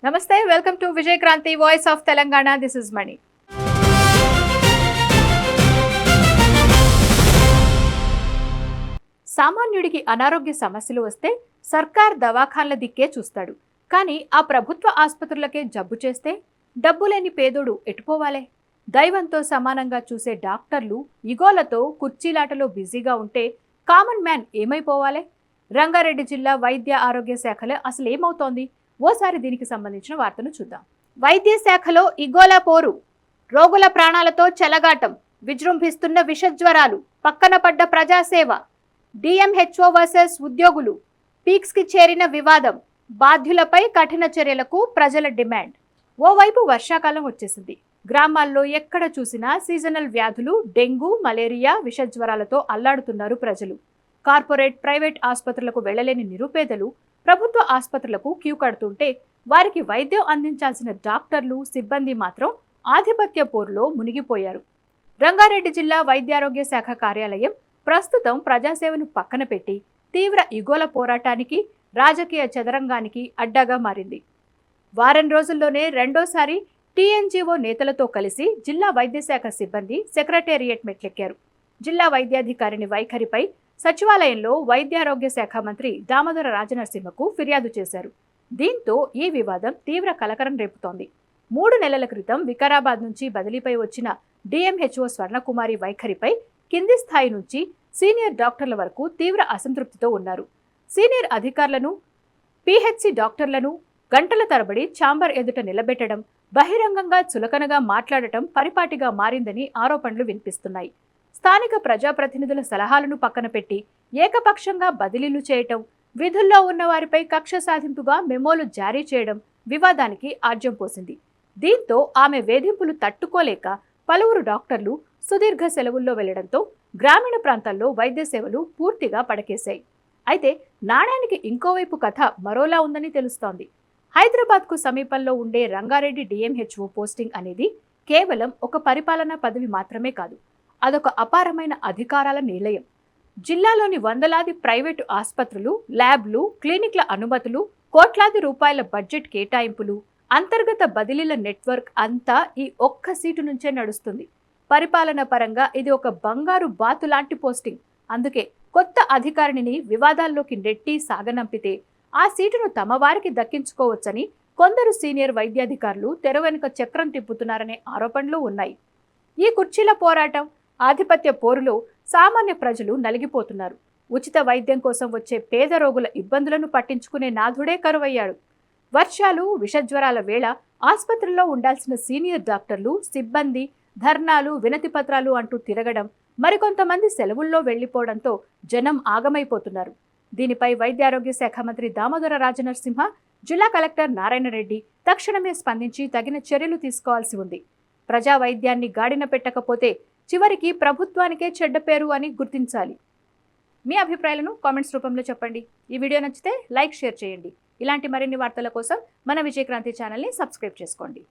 నమస్తే, welcome to Vijay Kranti voice of Telangana. This is Mani. సామాన్యుడికి అనారోగ్య సమస్యలు వస్తే సర్కార్ దవాఖాన్ల దిక్కే చూస్తాడు. కానీ ఆ ప్రభుత్వ ఆసుపత్రులకే జబ్బు చేస్తే డబ్బు లేని పేదోడు ఎటుపోవాలే? దైవంతో సమానంగా చూసే డాక్టర్లు ఇగోలతో కుర్చీలాటలో బిజీగా ఉంటే కామన్ మ్యాన్ ఏమైపోవాలే? రంగారెడ్డి జిల్లా వైద్య ఆరోగ్య శాఖలో అసలు ఏమవుతోంది? ఓసారి దీనికి సంబంధించిన వార్తను చూద్దాం. వైద్య శాఖలో ఇగోలా పోరు, రోగుల ప్రాణాలతో చెలగాటం, విజృంభిస్తున్న విషజ్వరాలు, పక్కన పడ్డ ప్రజాసేవ, డిఎంహెచ్ఓ వర్సెస్ ఉద్యోగులు, పీక్స్ కి చేరిన వివాదం, బాధ్యులపై కఠిన చర్యలకు ప్రజల డిమాండ్. ఓవైపు వర్షాకాలం వచ్చేసింది. గ్రామాల్లో ఎక్కడ చూసినా సీజనల్ వ్యాధులు, డెంగూ, మలేరియా, విషజ్వరాలతో అల్లాడుతున్నారు ప్రజలు. కార్పొరేట్, ప్రైవేట్ ఆసుపత్రులకు వెళ్లలేని నిరుపేదలు ప్రభుత్వ ఆసుపత్రులకు క్యూ కడుతుంటే వారికి వైద్యం అందించాల్సిన డాక్టర్లు, సిబ్బంది మాత్రం ఆధిపత్య పోరులో మునిగిపోయారు. రంగారెడ్డి జిల్లా వైద్యారోగ్య శాఖ కార్యాలయం ప్రస్తుతం ప్రజాసేవను పక్కన పెట్టి తీవ్ర ఇగోల పోరాటానికి, రాజకీయ చదరంగానికి అడ్డాగా మారింది. వారం రోజుల్లోనే రెండోసారి టీఎన్జీఓ నేతలతో కలిసి జిల్లా వైద్యశాఖ సిబ్బంది సెక్రటేరియట్ మెట్లెక్కారు. జిల్లా వైద్యాధికారిని వైఖరిపై సచివాలయంలో వైద్యారోగ్య శాఖ మంత్రి దామోదర రాజనరసింహకు ఫిర్యాదు చేశారు. దీంతో ఈ వివాదం తీవ్ర కలకరం రేపుతోంది. 3 నెలల క్రితం వికారాబాద్ నుంచి బదిలీపై వచ్చిన డిఎంహెచ్ఓ స్వర్ణకుమారి వైఖరిపై కింది స్థాయి నుంచి సీనియర్ డాక్టర్ల వరకు తీవ్ర అసంతృప్తితో ఉన్నారు. సీనియర్ అధికారులను, పిహెచ్సి డాక్టర్లను గంటల తరబడి ఛాంబర్ ఎదుట నిలబెట్టడం, బహిరంగంగా చులకనగా మాట్లాడటం పరిపాటిగా మారిందని ఆరోపణలు వినిపిస్తున్నాయి. స్థానిక ప్రజాప్రతినిధుల సలహాలను పక్కన పెట్టి ఏకపక్షంగా బదిలీలు చేయటం, విధుల్లో ఉన్న వారిపై కక్ష సాధింపుగా మెమోలు జారీ చేయడం వివాదానికి ఆజ్యం పోసింది. దీంతో ఆమె వేధింపులు తట్టుకోలేక పలువురు డాక్టర్లు సుదీర్ఘ సెలవుల్లో వెళ్లడంతో గ్రామీణ ప్రాంతాల్లో వైద్య సేవలు పూర్తిగా పడకేశాయి. అయితే నాణ్యానికి ఇంకోవైపు కథ మరోలా ఉందని తెలుస్తోంది. హైదరాబాద్కు సమీపంలో ఉండే రంగారెడ్డి డిఎంహెచ్ఓ పోస్టింగ్ అనేది కేవలం ఒక పరిపాలనా పదవి మాత్రమే కాదు, అదొక అపారమైన అధికారాల నిలయం. జిల్లాలోని వందలాది ప్రైవేటు ఆసుపత్రులు, ల్యాబ్లు, క్లినిక్ల అనుమతులు, కోట్లాది రూపాయల బడ్జెట్ కేటాయింపులు, అంతర్గత బదిలీల నెట్వర్క్ అంతా ఈ ఒక్క సీటు నుంచే నడుస్తుంది. పరిపాలన పరంగా ఇది ఒక బంగారు బాతు లాంటి పోస్టింగ్. అందుకే కొత్త అధికారిని వివాదాల్లోకి నెట్టి సాగనంపితే ఆ సీటును తమ వారికి దక్కించుకోవచ్చని కొందరు సీనియర్ వైద్యాధికారులు తెర వెనుక చక్రం తిప్పుతున్నారనే ఆరోపణలు ఉన్నాయి. ఈ కుర్చీల పోరాటం, ఆధిపత్య పోరులో సామాన్య ప్రజలు నలిగిపోతున్నారు. ఉచిత వైద్యం కోసం వచ్చే పేద రోగుల ఇబ్బందులను పట్టించుకునే నాథుడే కరువయ్యాడు. వర్షాలు, విషజ్వరాల వేళ ఆసుపత్రుల్లో ఉండాల్సిన సీనియర్ డాక్టర్లు, సిబ్బంది ధర్నాలు, వినతి పత్రాలు అంటూ తిరగడం, మరికొంతమంది సెలవుల్లో వెళ్లిపోవడంతో జనం ఆగమైపోతున్నారు. దీనిపై వైద్యారోగ్య శాఖ మంత్రి దామోదర రాజనరసింహ, జిల్లా కలెక్టర్ నారాయణ రెడ్డి తక్షణమే స్పందించి తగిన చర్యలు తీసుకోవాల్సి ఉంది. ప్రజా వైద్యాన్ని గాడిన పెట్టకపోతే చివరికి ప్రభుత్వానికే చెడ్డ పేరు అని గుర్తించాలి. మీ అభిప్రాయాలను కామెంట్స్ రూపంలో చెప్పండి. ఈ వీడియో నచ్చితే లైక్, షేర్ చేయండి. ఇలాంటి మరిన్ని వార్తల కోసం మన విజయక్రాంతి ఛానల్ని సబ్స్క్రైబ్ చేసుకోండి.